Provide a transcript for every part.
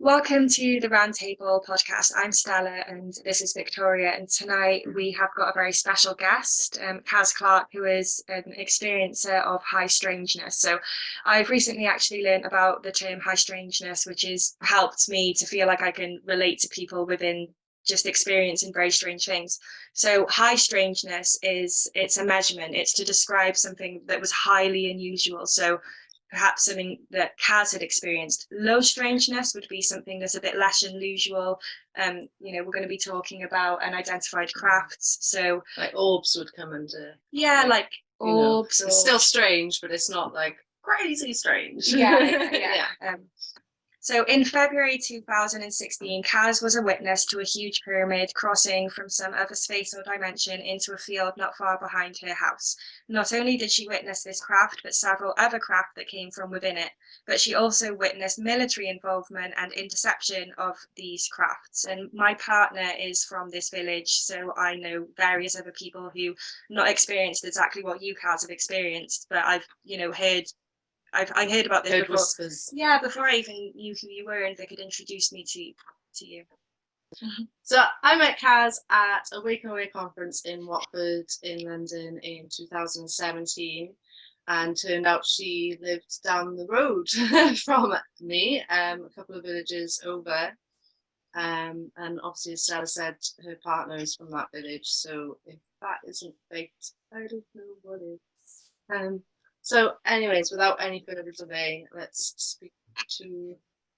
Welcome to the Roundtable Podcast. I'm Stella and this is Victoria, and tonight we have got a very special guest, Caz Clarke, who is an experiencer of high strangeness. So I've recently actually learned about the term high strangeness, which has helped me to feel like I can relate to people within just experiencing very strange things. So high strangeness it's a measurement. It's to describe something that was highly unusual. So perhaps something that Caz had experienced. Low strangeness would be something that's a bit less unusual. We're going to be talking about unidentified crafts. So like orbs would come under. Yeah, like orbs. It's still strange, but it's not like crazy strange. Yeah. So in February 2016, Caz was a witness to a huge pyramid crossing from some other space or dimension into a field not far behind her house. Not only did she witness this craft, but several other craft that came from within it, but she also witnessed military involvement and interception of these crafts. And my partner is from this village, so I know various other people who not experienced exactly what you, Caz, have experienced, but I've heard about this before. Whispers. Yeah, before I even knew who you were and they could introduce me to you. So I met Caz at a Wake and Away conference in Watford in London in 2017, and turned out she lived down the road from me, a couple of villages over. And obviously, as Stella said, her partner is from that village. So if that isn't fate, I don't know what is. So anyways, without any further delay, let's speak to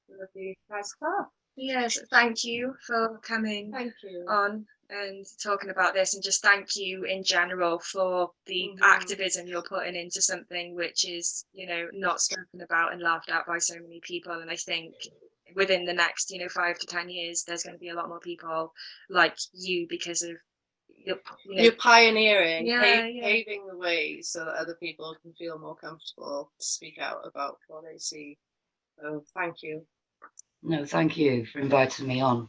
the Caz Clarke. Yes, thank you for coming Thank you. on and talking about this, and just thank you in general for the activism you're putting into something which is, not spoken about and laughed at by so many people. And I think within the next, 5 to 10 years, there's going to be a lot more people like you because of you're pioneering, paving the way so that other people can feel more comfortable to speak out about what they see. So thank you. No, thank you for inviting me on.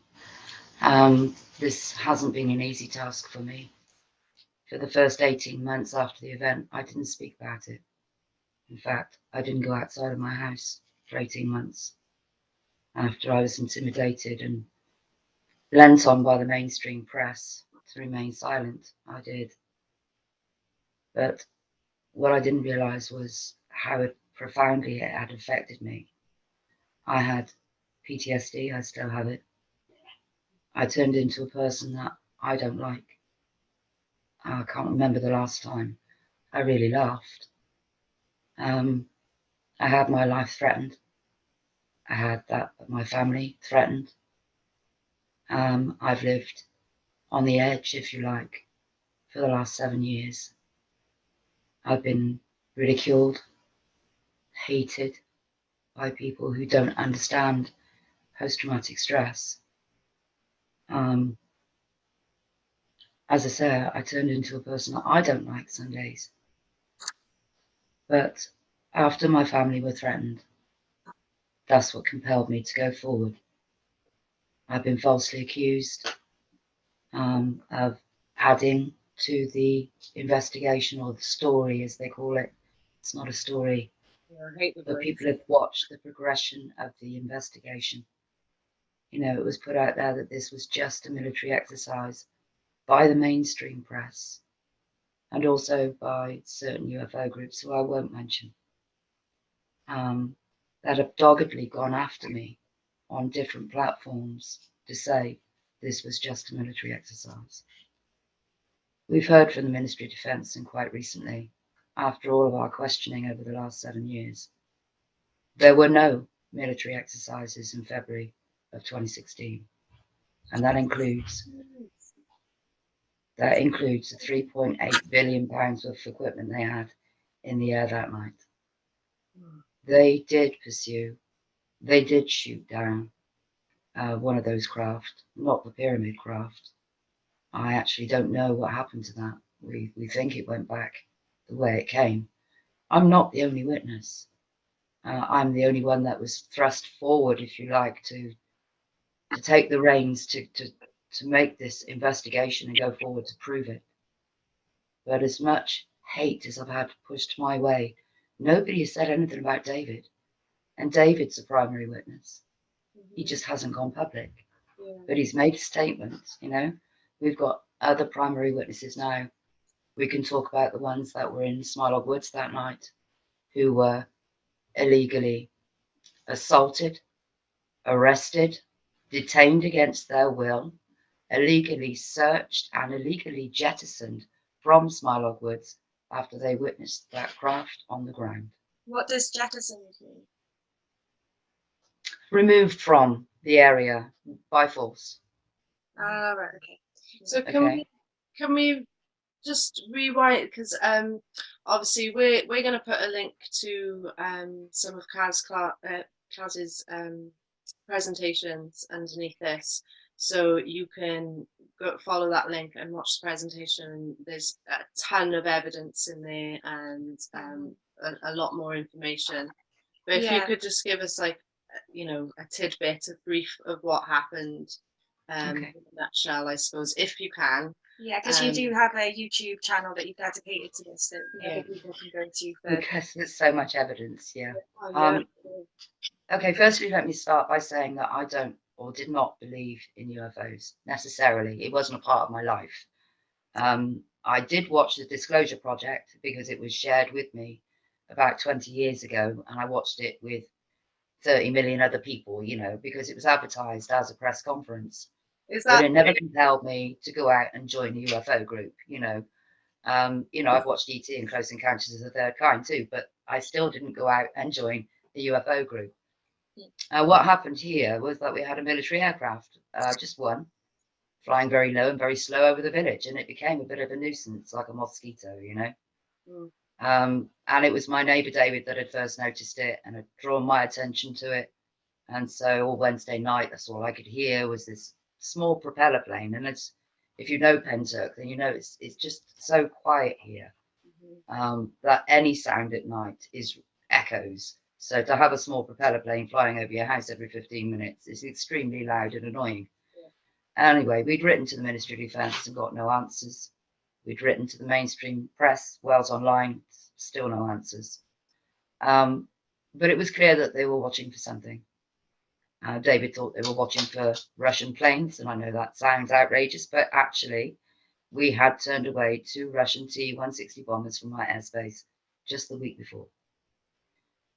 This hasn't been an easy task for me. For the first 18 months after the event, I didn't speak about it. In fact, I didn't go outside of my house for 18 months. After I was intimidated and lent on by the mainstream press to remain silent, I did. But what I didn't realise was how profoundly it had affected me. I had PTSD, I still have it. I turned into a person that I don't like. I can't remember the last time I really laughed. I had my life threatened. I had that of my family threatened. I've lived on the edge, if you like, for the last 7 years. I've been ridiculed, hated by people who don't understand post-traumatic stress. As I say, I turned into a person that I don't like some days. But after my family were threatened, that's what compelled me to go forward. I've been falsely accused of adding to the investigation, or the story as they call it. It's not a story, but people have watched the progression of the investigation. It was put out there that this was just a military exercise by the mainstream press and also by certain UFO groups who I won't mention, that have doggedly gone after me on different platforms to say this was just a military exercise. We've heard from the Ministry of Defence, and quite recently, after all of our questioning over the last 7 years, there were no military exercises in February of 2016, and that includes the 3.8 billion pounds worth of equipment they had in the air that night. They did shoot down one of those craft, not the pyramid craft. I actually don't know what happened to that. We think it went back the way it came. I'm not the only witness. I'm the only one that was thrust forward, if you like, to take the reins to make this investigation and go forward to prove it. But as much hate as I've had pushed my way, nobody has said anything about David. And David's a primary witness. He just hasn't gone public. Yeah. But he's made a statement, you know. We've got other primary witnesses now. We can talk about the ones that were in Smilock Woods that night who were illegally assaulted, arrested, detained against their will, illegally searched and illegally jettisoned from Smilock Woods after they witnessed that craft on the ground. What does jettison mean? Removed from the area by force. Ah, right, okay. So Okay. can we just rewind, because obviously we're going to put a link to some of Caz's presentations underneath this, so you can go follow that link and watch the presentation. There's a ton of evidence in there and a lot more information. But if you Yeah. could just give us like a tidbit, a brief of what happened, Okay. in a nutshell, I suppose, if you can. Yeah, because you do have a YouTube channel that you've dedicated to this that other people can go to for. Because there's so much evidence, yeah. Yeah. Okay, firstly, let me start by saying that I don't or did not believe in UFOs necessarily. It wasn't a part of my life. I did watch the Disclosure Project because it was shared with me about 20 years ago, and I watched it with 30 million other people, you know, because it was advertised as a press conference. Is But that it never compelled me to go out and join a UFO group, you know. I've watched ET and Close Encounters of the Third Kind too, but I still didn't go out and join the UFO group. What happened here was that we had a military aircraft, just one, flying very low and very slow over the village, and it became a bit of a nuisance, like a mosquito, you know. And it was my neighbour David that had first noticed it and had drawn my attention to it. And so all Wednesday night, that's all I could hear was this small propeller plane. And it's, if you know Pentyrch, then you know it's just so quiet here that any sound at night is echoes. So to have a small propeller plane flying over your house every 15 minutes is extremely loud and annoying. Anyway, we'd written to the Ministry of Defence and got no answers. We'd written to the mainstream press, Wales Online, still no answers. But it was clear that they were watching for something. David thought they were watching for Russian planes, and I know that sounds outrageous, but actually we had turned away 2 Russian T-160 bombers from our airspace just the week before.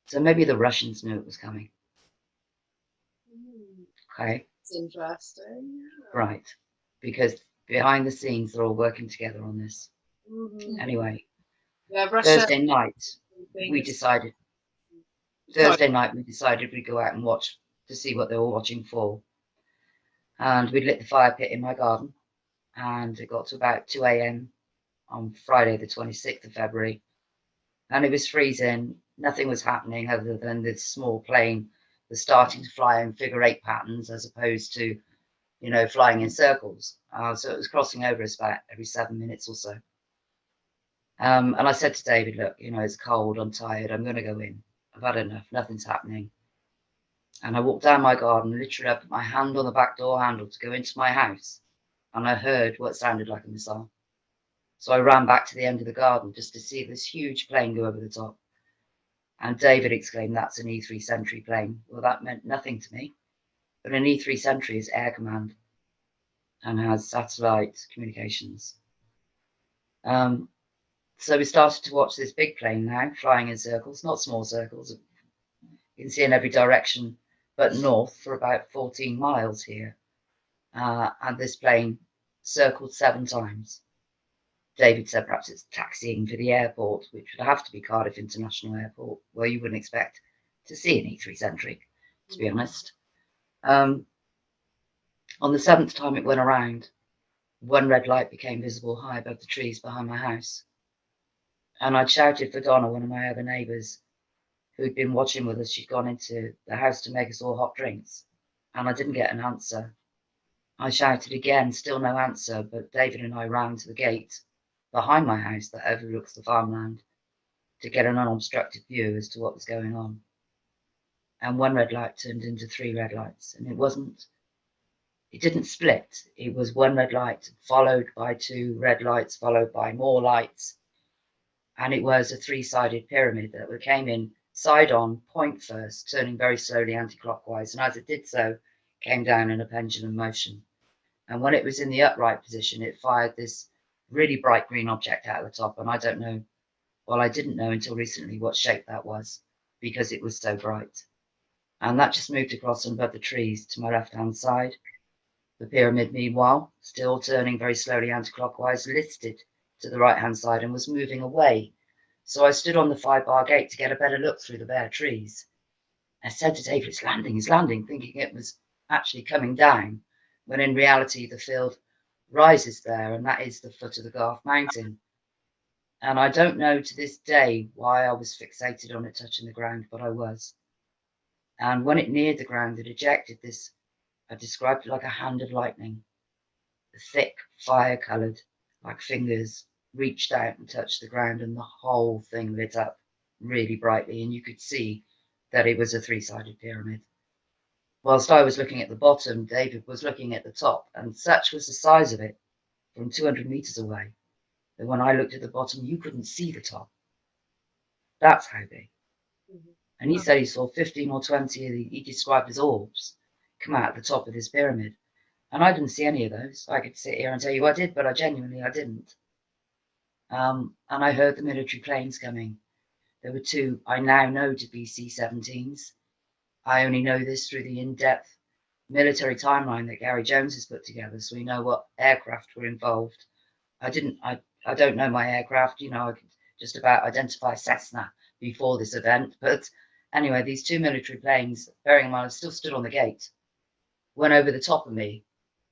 So maybe the Russians knew it was coming. Okay. It's interesting. Right. Because behind the scenes, they're all working together on this. Anyway, Yeah, Russia. Thursday night, we decided we'd go out and watch to see what they were watching for. And we lit the fire pit in my garden, and it got to about 2 a.m. on Friday, the 26th of February, and it was freezing. Nothing was happening other than this small plane was starting to fly in figure 8 patterns as opposed to, you know, flying in circles. So it was crossing over us about every 7 minutes or so. And I said to David, look, you know, it's cold, I'm tired, I'm going to go in. I've had enough, nothing's happening. And I walked down my garden, literally I put my hand on the back door handle to go into my house, and I heard what sounded like a missile. So I ran back to the end of the garden just to see this huge plane go over the top. And David exclaimed, that's an E3 Sentry plane. Well, that meant nothing to me. But an E3 Sentry is air command and has satellite communications. So we started to watch this big plane now, flying in circles, not small circles. You can see in every direction, but north for about 14 miles here. And this plane circled 7 times. David said perhaps it's taxiing for the airport, which would have to be Cardiff International Airport, where you wouldn't expect to see an E3 Sentry, to be honest. On the 7th time it went around, 1 red light became visible high above the trees behind my house. And I'd shouted for Donna, one of my other neighbours, who'd been watching with us. She'd gone into the house to make us all hot drinks, and I didn't get an answer. I shouted again, still no answer, but David and I ran to the gate behind my house that overlooks the farmland to get an unobstructed view as to what was going on. And 1 red light turned into 3 red lights, and it didn't split. It was 1 red light followed by 2 red lights, followed by more lights. And it was a 3-sided pyramid that came in side on, point first, turning very slowly anti-clockwise, and as it did so, came down in a pendulum motion. And when it was in the upright position, it fired this really bright green object out of the top, and I didn't know until recently what shape that was, because it was so bright. And that just moved across and above the trees to my left-hand side. The pyramid, meanwhile, still turning very slowly anti-clockwise, listed to the right-hand side and was moving away. So I stood on the 5-bar gate to get a better look through the bare trees. I said to David, it's landing, thinking it was actually coming down, when in reality the field rises there, and that is the foot of the Garth Mountain. And I don't know to this day why I was fixated on it touching the ground, but I was. And when it neared the ground, it ejected this, I described it like a hand of lightning. The thick, fire-coloured, like fingers, reached out and touched the ground, and the whole thing lit up really brightly, and you could see that it was a 3-sided pyramid. Whilst I was looking at the bottom, David was looking at the top, and such was the size of it from 200 metres away that when I looked at the bottom, you couldn't see the top. That's how big. Mm-hmm. And he said he saw 15 or 20 of he described as orbs come out at the top of this pyramid. And I didn't see any of those. I could sit here and tell you I did, but I didn't. And I heard the military planes coming. There were 2 I now know to be C-17s. I only know this through the in-depth military timeline that Gary Jones has put together, so we know what aircraft were involved. I don't know my aircraft. I could just about identify Cessna before this event. But anyway, these 2 military planes, bearing in mind I still stood on the gate, went over the top of me.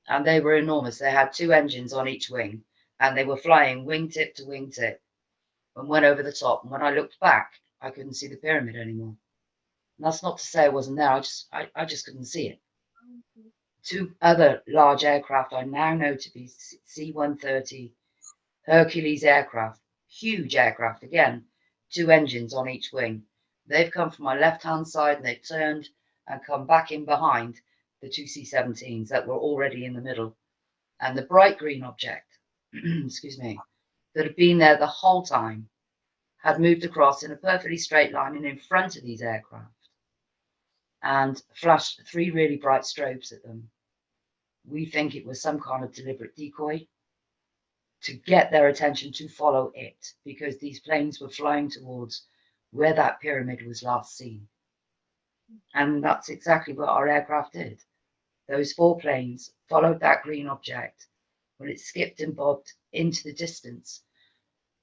And they were enormous. They had 2 engines on each wing, and they were flying wingtip to wingtip and went over the top. And when I looked back, I couldn't see the pyramid anymore. And that's not to say I wasn't there. I just couldn't see it. 2 other large aircraft I now know to be C-130 Hercules aircraft, huge aircraft, again, 2 engines on each wing. They've come from my left-hand side, and they've turned and come back in behind the 2 C-17s that were already in the middle. And the bright green object, excuse me, that had been there the whole time had moved across in a perfectly straight line and in front of these aircraft and flashed 3 really bright strobes at them. We think it was some kind of deliberate decoy to get their attention to follow it, because these planes were flying towards where that pyramid was last seen. And that's exactly what our aircraft did. Those 4 planes followed that green object when it skipped and bobbed into the distance.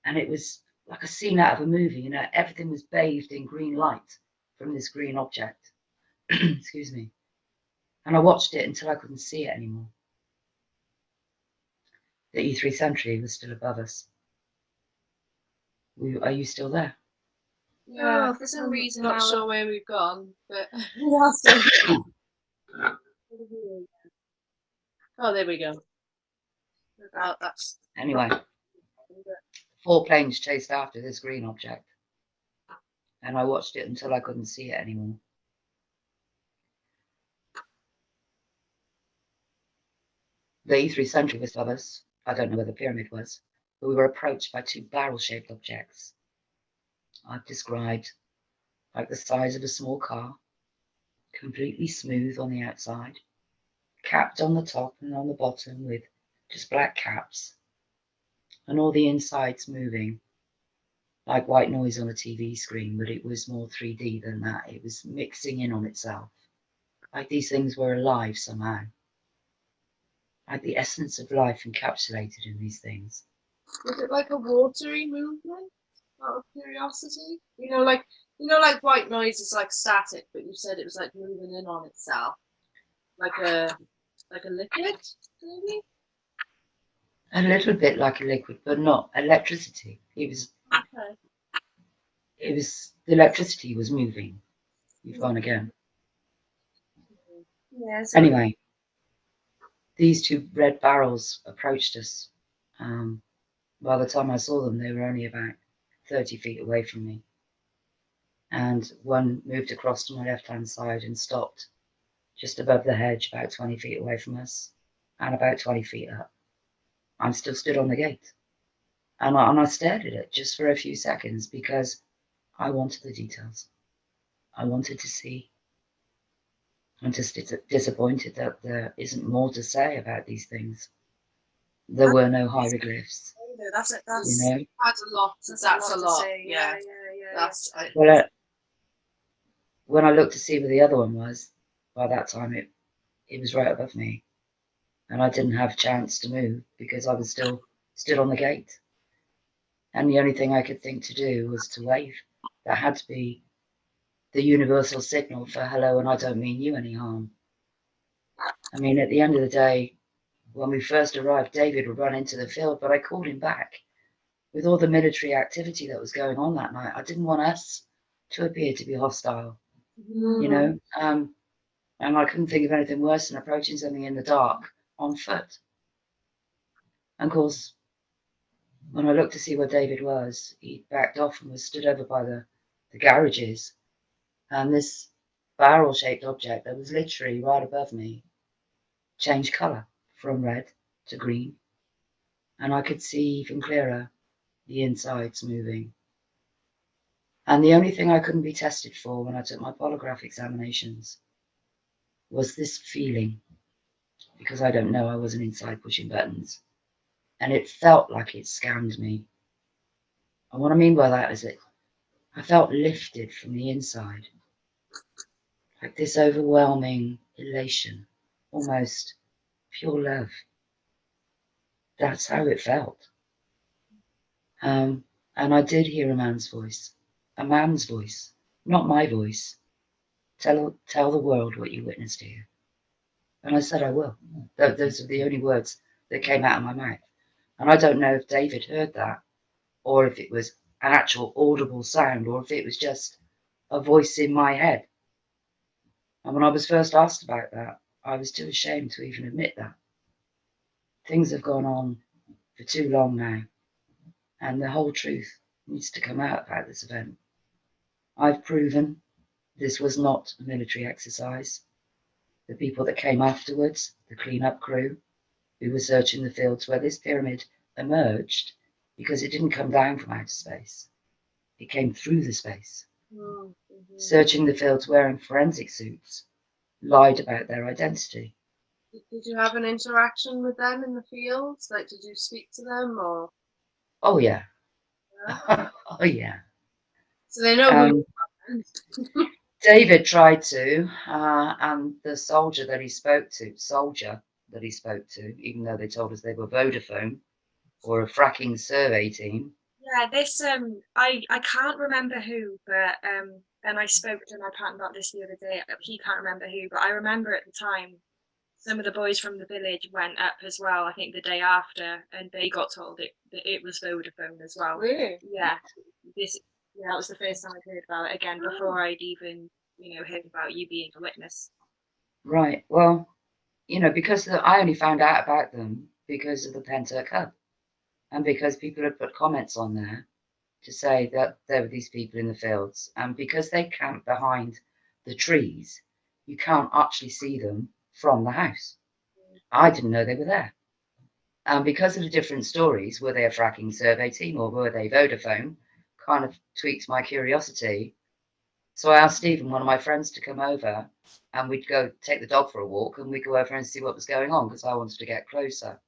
And it was like a scene out of a movie, everything was bathed in green light from this green object. Excuse me. And I watched it until I couldn't see it anymore. The E3 Sentry was still above us. Are you still there? Yeah, for some reason not now- sure where we've gone, but oh, there we go. Oh, that's Anyway, 4 planes chased after this green object, and I watched it until I couldn't see it anymore. The E3 Sentry was above us. I don't know where the pyramid was, but we were approached by 2 barrel-shaped objects. I've described like the size of a small car, completely smooth on the outside, capped on the top and on the bottom with just black caps, and all the insides moving like white noise on a TV screen, but it was more 3D than that. It was mixing in on itself, like these things were alive somehow, like the essence of life encapsulated in these things. Was it like a watery movement? Out of curiosity, like white noise is like static, but you said it was like moving in on itself, like a liquid, maybe. A little bit like a liquid, but not electricity. Okay. The electricity was moving. You've gone again. Yes. Anyway, these 2 red barrels approached us. By the time I saw them, they were only about 30 feet away from me. And one moved across to my left-hand side and stopped just above the hedge, about 20 feet away from us, and about 20 feet up. I'm still stood on the gate. And I stared at it just for a few seconds because I wanted the details. I wanted to see. I'm just disappointed that there isn't more to say about these things. There were no hieroglyphs. That's it. You know. That's a lot. That's a lot. Yeah. That's. Well, when I looked to see where the other one was, by that time it was right above me, and I didn't have a chance to move because I was still stood on the gate. And the only thing I could think to do was to wave. That had to be the universal signal for hello, and I don't mean you any harm. I mean, at the end of the day, when we first arrived, David would run into the field, but I called him back. With all the military activity that was going on that night, I didn't want us to appear to be hostile, you know. And I couldn't think of anything worse than approaching something in the dark on foot. And of course, when I looked to see where David was, he backed off and was stood over by the garages. And this barrel-shaped object that was literally right above me changed colour from red to green. And I could see even clearer the insides moving. And the only thing I couldn't be tested for when I took my polygraph examinations was this feeling, because I don't know, I wasn't inside pushing buttons. And it felt like it scanned me. And what I mean by that is that I felt lifted from the inside, like this overwhelming elation, almost pure love. That's how it felt. And I did hear a man's voice, not my voice. Tell the world what you witnessed here. And I said, I will. Those are the only words that came out of my mouth. And I don't know if David heard that, or if it was an actual audible sound, or if it was just a voice in my head. And when I was first asked about that, I was too ashamed to even admit that. Things have gone on for too long now, and the whole truth needs to come out about this event. I've proven this was not a military exercise. The people that came afterwards, the clean-up crew, who were searching the fields where this pyramid emerged, because it didn't come down from outer space. It came through the space. Searching the fields wearing forensic suits, lied about their identity. Did you have an interaction with them in the fields? Like, did you speak to them, or? Oh yeah. Oh yeah. So they know who you are. David tried to, and the soldier that he spoke to, even though they told us they were Vodafone or a fracking survey team. Yeah, this I can't remember who, but and I spoke to my partner about this the other day. He can't remember who, but I remember at the time some of the boys from the village went up as well. I think the day after, and they got told that it was Vodafone as well. Really? Yeah, that was the first time I'd heard about it again before I'd even heard about you being a witness. Right. Well, because I only found out about them because of the Pentyrch Hub. And because people had put comments on there to say that there were these people in the fields, and because they camped behind the trees, you can't actually see them from the house. I didn't know they were there. And because of the different stories, were they a fracking survey team or were they Vodafone, kind of tweaked my curiosity. So I asked Stephen, one of my friends, to come over, and we'd go take the dog for a walk, and we'd go over and see what was going on because I wanted to get closer.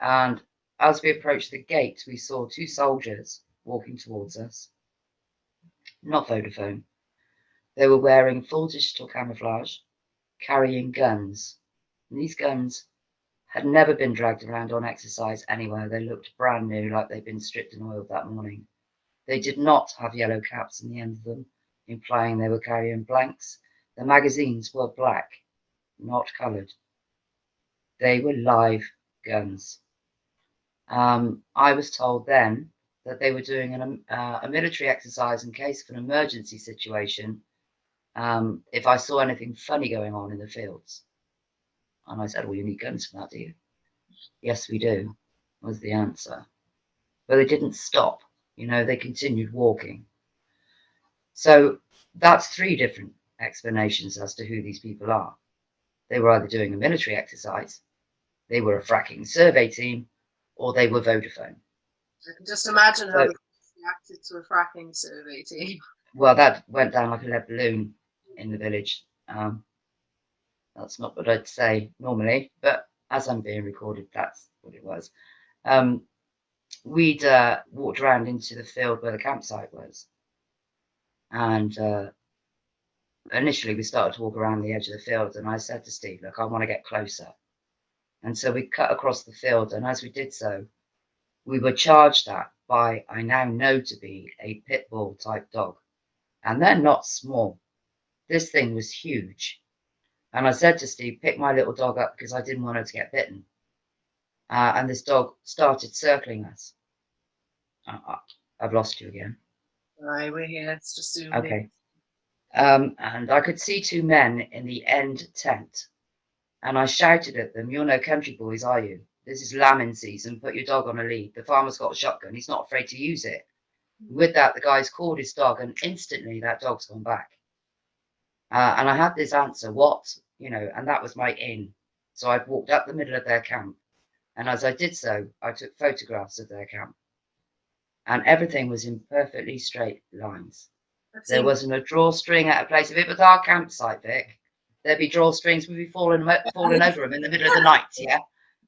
And as we approached the gate, we saw two soldiers walking towards us. Not Vodafone. They were wearing full digital camouflage, carrying guns. And these guns had never been dragged around on exercise anywhere. They looked brand new, like they'd been stripped and oiled that morning. They did not have yellow caps on the end of them, implying they were carrying blanks. The magazines were black, not coloured. They were live guns. I was told then that they were doing a military exercise in case of an emergency situation, if I saw anything funny going on in the fields. And I said, well, you need guns for that, do you? Yes, we do, was the answer. But they didn't stop. They continued walking. So that's three different explanations as to who these people are. They were either doing a military exercise, they were a fracking survey team, or they were Vodafone. I can just imagine how they reacted to a fracking survey team. Well, that went down like a lead balloon in the village. That's not what I'd say normally, but as I'm being recorded, that's what it was. We'd walked around into the field where the campsite was, and initially we started to walk around the edge of the field, and I said to Steve, look, I want to get closer. And so we cut across the field, and as we did so, we were charged at by, I now know to be, a pit bull type dog. And they're not small. This thing was huge. And I said to Steve, pick my little dog up because I didn't want her to get bitten. And this dog started circling us. I've lost you again. Right, we're here. It's just zooming. Okay. And I could see two men in the end tent. And I shouted at them, you're no country boys, are you? This is lambing season. Put your dog on a lead. The farmer's got a shotgun. He's not afraid to use it. With that, the guy's called his dog, and instantly that dog's gone back. And I had this answer, what? And that was my in. So I walked up the middle of their camp. And as I did so, I took photographs of their camp. And everything was in perfectly straight lines. There wasn't a drawstring at a place. If it was our campsite, Vic, there'd be drawstrings, we'd be falling over them in the middle of the night, yeah?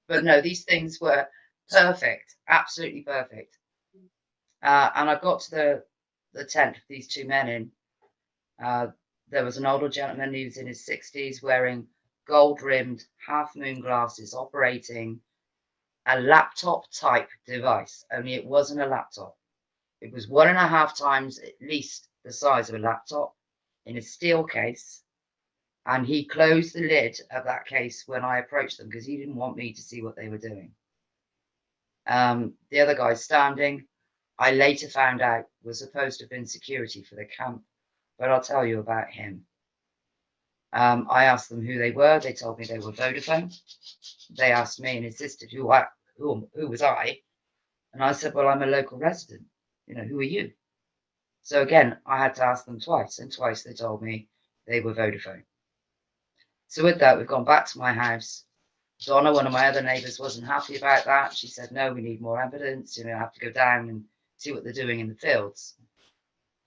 But no, these things were perfect, absolutely perfect. And I got to the tent with these two men in. There was an older gentleman who was in his 60s wearing gold-rimmed half-moon glasses, operating a laptop-type device, only it wasn't a laptop. It was 1.5 times at least the size of a laptop in a steel case, and he closed the lid of that case when I approached them because he didn't want me to see what they were doing. The other guy standing, I later found out was supposed to have been security for the camp, but I'll tell you about him. I asked them who they were. They told me they were Vodafone. They asked me and insisted who was I, and I said, well, I'm a local resident. Who are you? So again, I had to ask them twice, and twice they told me they were Vodafone. So with that, we've gone back to my house. Donna, one of my other neighbours, wasn't happy about that. She said, no, we need more evidence. I have to go down and see what they're doing in the fields.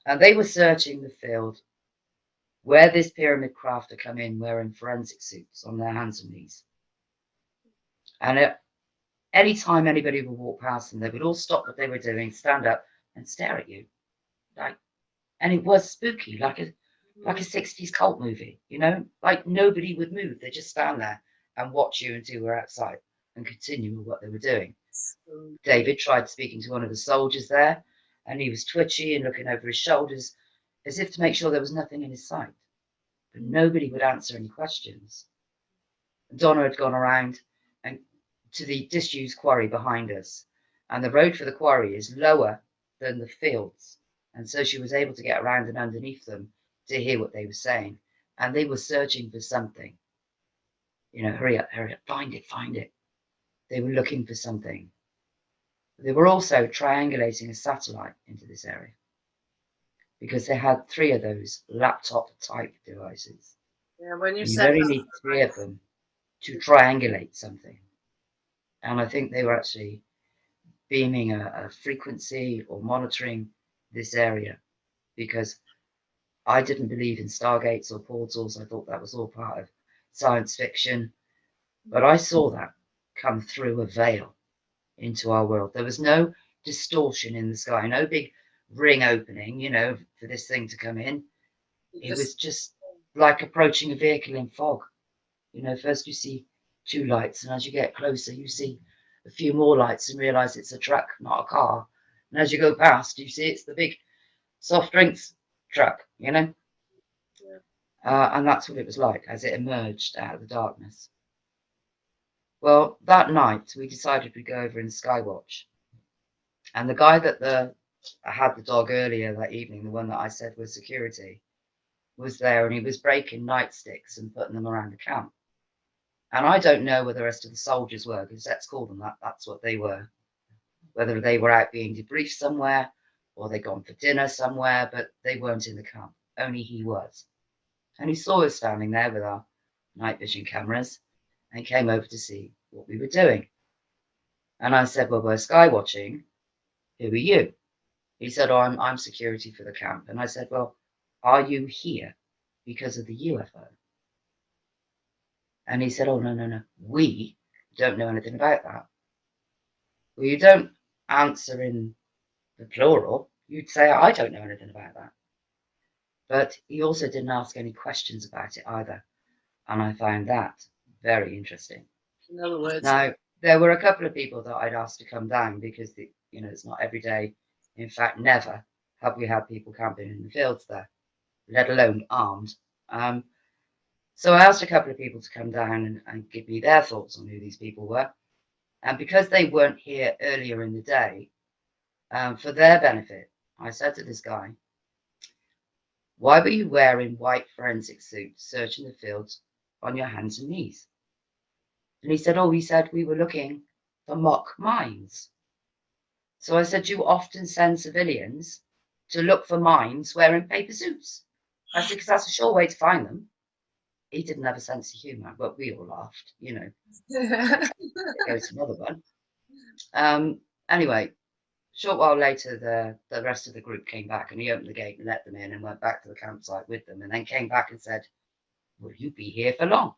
And they were searching the field where this pyramid crafter come in wearing forensic suits on their hands and knees. And any time anybody would walk past them, they would all stop what they were doing, stand up and stare at you. And it was spooky, like a 60s cult movie, like nobody would move. They just stand there and watch you until we're outside and continue with what they were doing. David tried speaking to one of the soldiers there, and he was twitchy and looking over his shoulders as if to make sure there was nothing in his sight. But nobody would answer any questions. Donna had gone around and to the disused quarry behind us, and the road for the quarry is lower than the fields. And so she was able to get around and underneath them to hear what they were saying. And they were searching for something. Hurry up, find it. They were looking for something. They were also triangulating a satellite into this area because they had 3 of those laptop-type devices. Yeah, when you only need 3 of them to triangulate something. And I think they were actually beaming a frequency or monitoring this area because I didn't believe in stargates or portals. I thought that was all part of science fiction. But I saw that come through a veil into our world. There was no distortion in the sky, no big ring opening, for this thing to come in. It was just like approaching a vehicle in fog. First you see 2 lights, and as you get closer, you see a few more lights and realize it's a truck, not a car. And as you go past, you see it's the big soft drinks truck, Yeah. And that's what it was like as it emerged out of the darkness. Well, that night we decided we'd go over and skywatch. And the guy that had the dog earlier that evening, the one that I said was security, was there, and he was breaking nightsticks and putting them around the camp. And I don't know where the rest of the soldiers were, because let's call them that. That's what they were. Whether they were out being debriefed somewhere or they'd gone for dinner somewhere, but they weren't in the camp. Only he was. And he saw us standing there with our night vision cameras and came over to see what we were doing. And I said, well, we're sky watching. Who are you? He said, "Oh, I'm security for the camp." And I said, "Well, are you here because of the UFO?" And he said, "Oh, no, no, no. We don't know anything about that." Well, you don't answer in the plural. You'd say, "I don't know anything about that." But he also didn't ask any questions about it either. And I found that very interesting. In other words, Now, there were a couple of people that I'd asked to come down because, it's not every day. In fact, never have we had people camping in the fields there, let alone armed. So I asked a couple of people to come down and give me their thoughts on who these people were. And because they weren't here earlier in the day, for their benefit, I said to this guy, "Why were you wearing white forensic suits searching the fields on your hands and knees?" And he said, "We were looking for mock mines." So I said, "You often send civilians to look for mines wearing paper suits." I said, "Because that's a sure way to find them." He didn't have a sense of humour, but we all laughed, There goes another one. Anyway, short while later, the rest of the group came back, and he opened the gate and let them in and went back to the campsite with them, and then came back and said, "Will you be here for long?"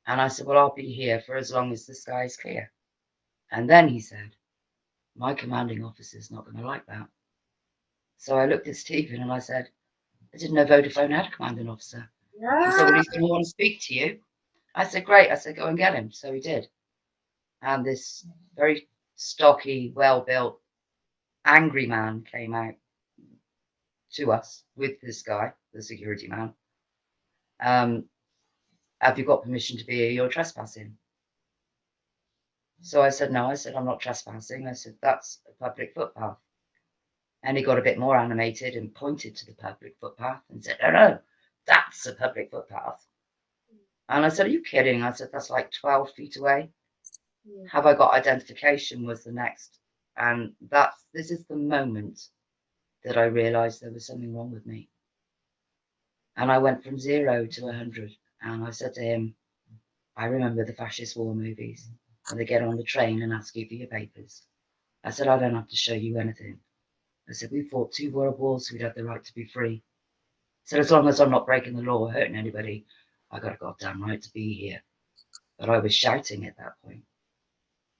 And I said, "Well, I'll be here for as long as the sky is clear." And then he said, "My commanding officer's not going to like that." So I looked at Stephen and I said, "I didn't know Vodafone had a commanding officer." He said, "Well, he's going to want to speak to you." I said, "Great." I said, "Go and get him." So he did. And this very stocky, well-built, angry man came out to us with this guy, the security man. "Have you got permission to be here? You're trespassing." So I said, "No." I said, "I'm not trespassing." I said, "That's a public footpath." And he got a bit more animated and pointed to the public footpath and said, "No, no, that's a public footpath." And I said, "Are you kidding?" I said, "That's like 12 feet away." "Have I got identification?" was the next. And this is the moment that I realized there was something wrong with me. And I went from 0 to 100. And I said to him, "I remember the fascist war movies when they get on the train and ask you for your papers." I said, "I don't have to show you anything." I said, "We fought 2 world wars. We'd have the right to be free." I said, "As long as I'm not breaking the law or hurting anybody, I got a goddamn right to be here." But I was shouting at that point.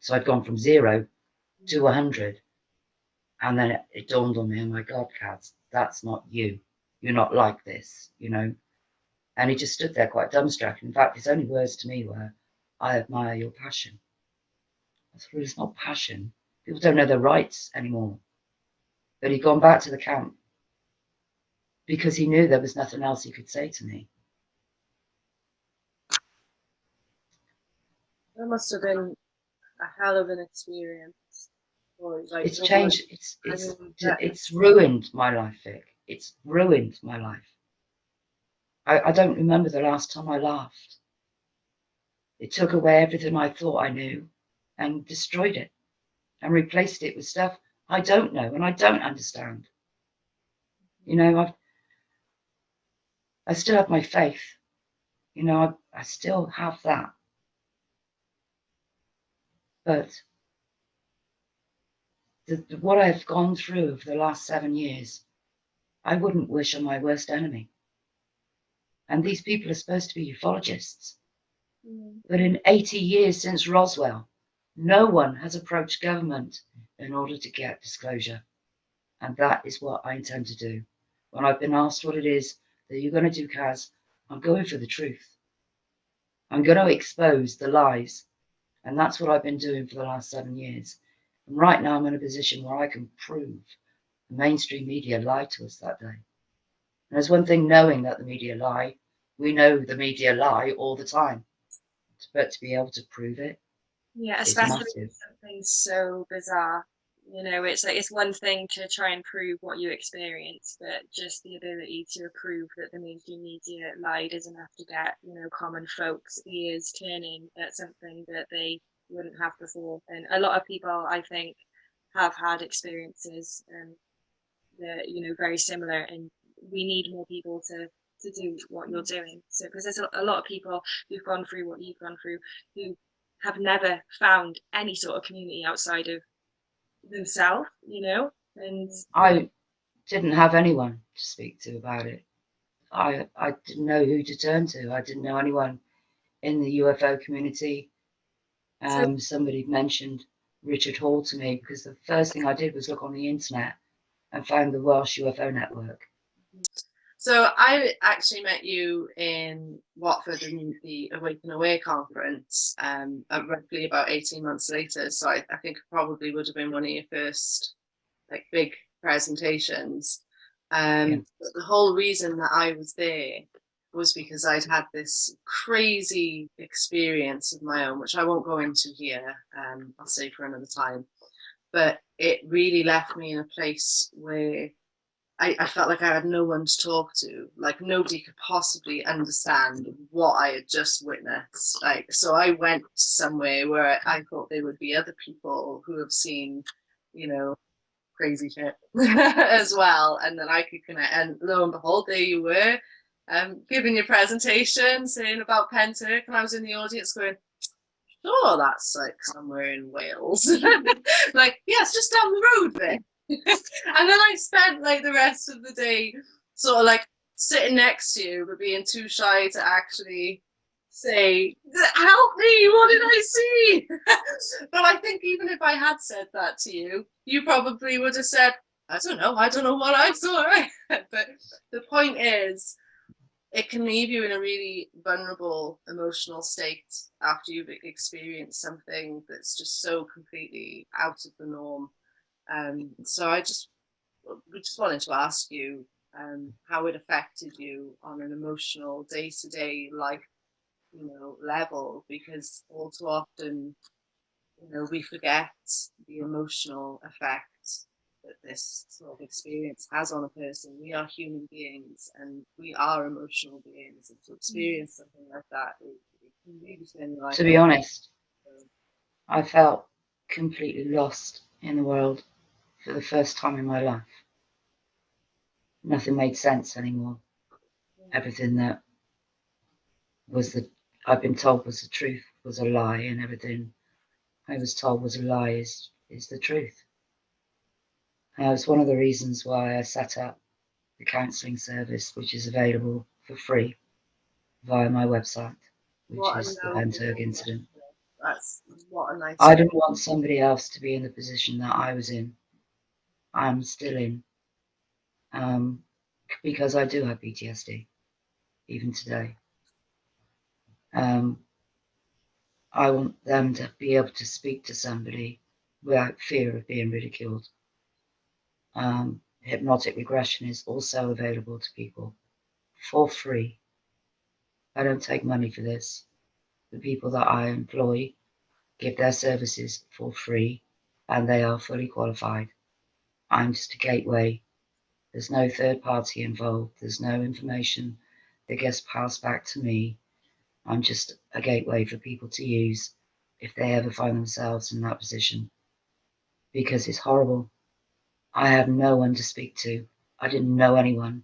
So I'd gone from 0 to 100. And then it dawned on me, "Oh my God, Caz, that's not you. You're not like this, And he just stood there quite dumbstruck. In fact, his only words to me were, "I admire your passion." I said, "Well, it's not passion. People don't know their rights anymore." But he'd gone back to the camp because he knew there was nothing else he could say to me. that must have been a hell of an experience. Or like It's changed. mean, It's ruined my life, Vic. It's ruined my life. I don't remember the last time I laughed. It took away everything I thought I knew and destroyed it and replaced it with stuff I don't know and I don't understand. I still have my faith. I still have that. But what I've gone through over the last 7 years, I wouldn't wish on my worst enemy. And these people are supposed to be ufologists. But in 80 years since Roswell, no one has approached government in order to get disclosure. And that is what I intend to do. When I've been asked what it is that you're going to do, Caz, I'm going for the truth. I'm going to expose the lies. And that's what I've been doing for the last 7 years. And right now I'm in a position where I can prove the mainstream media lied to us that day. And there's one thing knowing that the media lie. We know the media lie all the time. But to be able to prove it, Yeah, is especially massive. something so bizarre. It's like it's one thing to try and prove what you experience, but just the ability to prove that the mainstream media lied is enough to get, common folks' ears turning at something that they wouldn't have before. And a lot of people, I think, have had experiences that, very similar, and we need more people to do what you're doing. So, because there's a lot of people who've gone through what you've gone through who have never found any sort of community outside of themselves, And I didn't have anyone to speak to about it. I didn't know who to turn to. I didn't know anyone in the UFO community. So Somebody mentioned Richard Hall to me because the first thing I did was look on the internet and found the Welsh UFO network. So I actually met you in Watford in the Awaken Away conference, roughly about 18 months later. So I think it probably would have been one of your first like big presentations. Yeah. But the whole reason that I was there was because I'd had this crazy experience of my own, which I won't go into here. I'll save for another time. But it really left me in a place where I felt like I had no one to talk to. Like nobody could possibly understand what I had just witnessed. Like, so I went somewhere where I thought there would be other people who have seen, you know, crazy shit as well, and then I could connect. And lo and behold, there you were, giving your presentation, saying about Pentyrch, and I was in the audience going, "Sure, that's like somewhere in Wales." Like, yeah, it's just down the road there. And then I spent like the rest of the day sort of like sitting next to you, but being too shy to actually say, "Help me, what did I see?" But I think even if I had said that to you, you probably would have said, I don't know what I saw. But the point is, it can leave you in a really vulnerable emotional state after you've experienced something that's just so completely out of the norm. So we just wanted to ask you how it affected you on an emotional day-to-day life, level, because all too often, we forget the emotional effect that this sort of experience has on a person. We are human beings and we are emotional beings, and to experience something like that, it can really turn your life. To be honest, I felt completely lost in the world for the first time in my life. Nothing made sense anymore. Everything that I've been told was the truth was a lie, and everything I was told was a lie is the truth. And it's one of the reasons why I set up the counselling service, which is available for free via my website, which is the Pentyrch incident. That's what a nice. I didn't want somebody else to be in the position that I was in. I'm still in, because I do have PTSD, even today. I want them to be able to speak to somebody without fear of being ridiculed. Hypnotic regression is also available to people for free. I don't take money for this. The people that I employ give their services for free, and they are fully qualified. I'm just a gateway. There's no third party involved. There's no information that gets passed back to me. I'm just a gateway for people to use if they ever find themselves in that position, because it's horrible. I had no one to speak to. I didn't know anyone.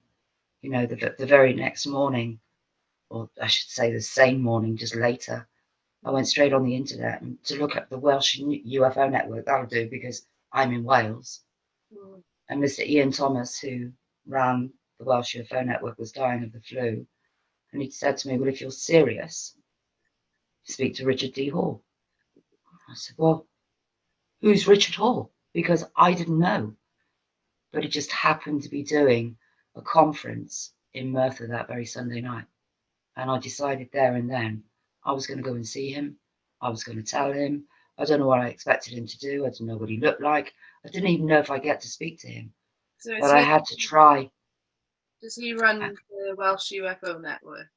The very next morning, or I should say the same morning, just later, I went straight on the internet and to look at the Welsh UFO network. That'll do, because I'm in Wales. And Mr. Ian Thomas, who ran the Welsh UFO network, was dying of the flu. And he said to me, "Well, if you're serious, speak to Richard D. Hall." I said, "Well, who's Richard Hall?" Because I didn't know. But he just happened to be doing a conference in Merthyr that very Sunday night. And I decided there and then I was going to go and see him. I was going to tell him. I don't know what I expected him to do. I didn't know what he looked like. I didn't even know if I get to speak to him. So But I had to try. Does he run the Welsh UFO network?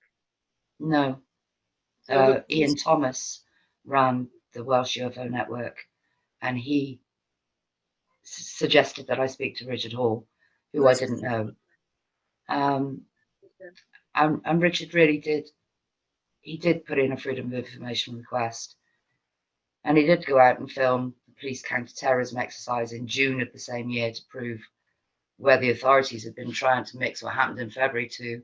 No. Ian Thomas ran the Welsh UFO network, and he suggested that I speak to Richard Hall, who I didn't know. And Richard really did. He did put in a Freedom of Information request, and he did go out and film the police counter-terrorism exercise in June of the same year to prove where the authorities had been trying to mix what happened in February to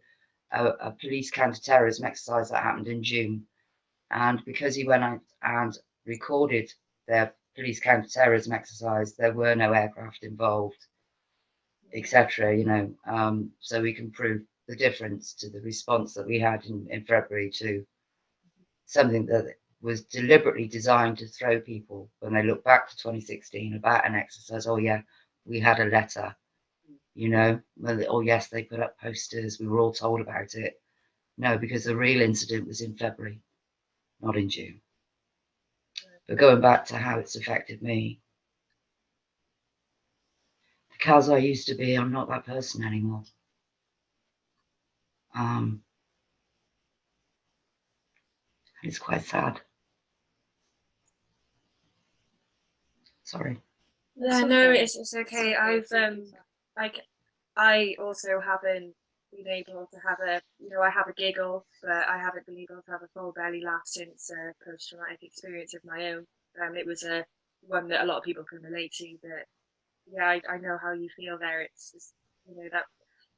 a police counter-terrorism exercise that happened in June. And because he went out and recorded their police counter-terrorism exercise, there were no aircraft involved. etc. So we can prove the difference to the response that we had in February to something that was deliberately designed to throw people when they look back to 2016 about an exercise. Oh yeah, we had a letter, well, oh yes, they put up posters, we were all told about it. No, because the real incident was in February, not in June. But going back to how it's affected me, the Caz I used to be, I'm not that person anymore. It's quite sad. Sorry. Yeah, no, it's okay. I've like I also haven't been able to have I have a giggle, but I haven't been able to have a full belly laugh since a post-traumatic experience of my own. It was a one that a lot of people can relate to, but yeah, I know how you feel there. It's just,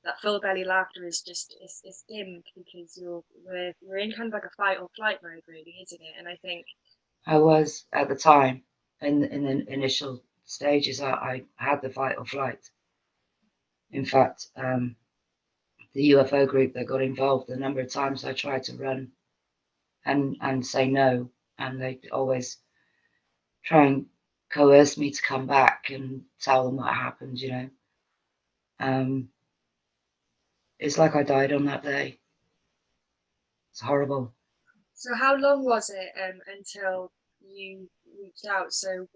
that full belly laughter is just it's dimmed because we're in kind of like a fight or flight mode, really, isn't it? And I think I was at the time in the initial stages. I had the fight or flight. In fact, the UFO group that got involved, the number of times I tried to run and say no, and they always try and coerce me to come back and tell them what happened. It's like I died on that day. It's horrible. so. How long was it until you reached out? So,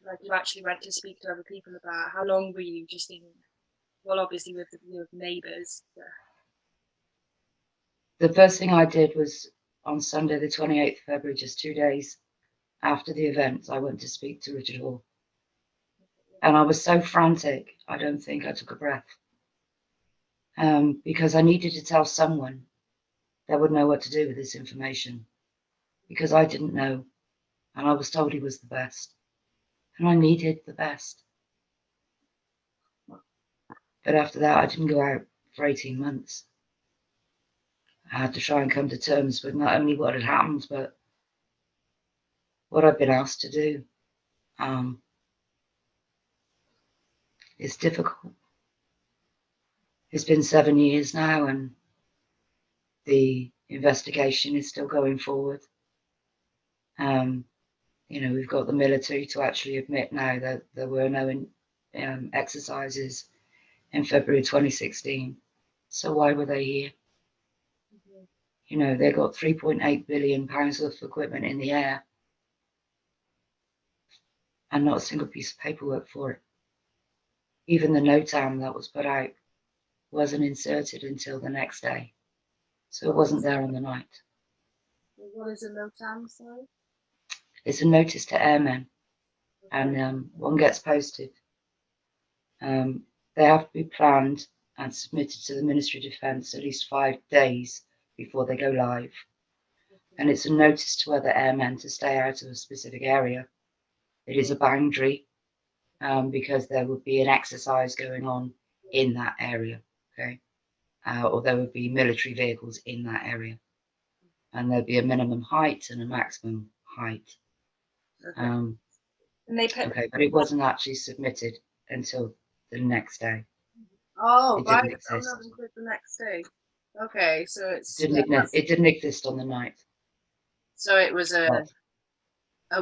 like you actually went to speak to other people about how long were you just in? Well, obviously with your neighbours. The first thing I did was on Sunday, the 28th of February, just 2 days after the event, I went to speak to Richard Hall. And I was so frantic, I don't think I took a breath. Because I needed to tell someone that would know what to do with this information. Because I didn't know, and I was told he was the best. And I needed the best. But after that, I didn't go out for 18 months. I had to try and come to terms with not only what had happened, but what I've been asked to do. It's difficult. It's been 7 years now, and the investigation is still going forward. We've got the military to actually admit now that there were no exercises in February 2016. So why were they here? They got £3.8 billion worth of equipment in the air and not a single piece of paperwork for it. Even the NOTAM that was put out wasn't inserted until the next day. So it wasn't there on the night. What is a NOTAM, sorry? It's a notice to airmen, and one gets posted. They have to be planned and submitted to the Ministry of Defence at least 5 days before they go live. And it's a notice to other airmen to stay out of a specific area. It is a boundary because there would be an exercise going on in that area, okay? Or there would be military vehicles in that area. And there'd be a minimum height and a maximum height. And they put but it wasn't actually submitted until the next day. Oh, It right. didn't exist. That include the next day. Okay, so It didn't exist on the night. So it was a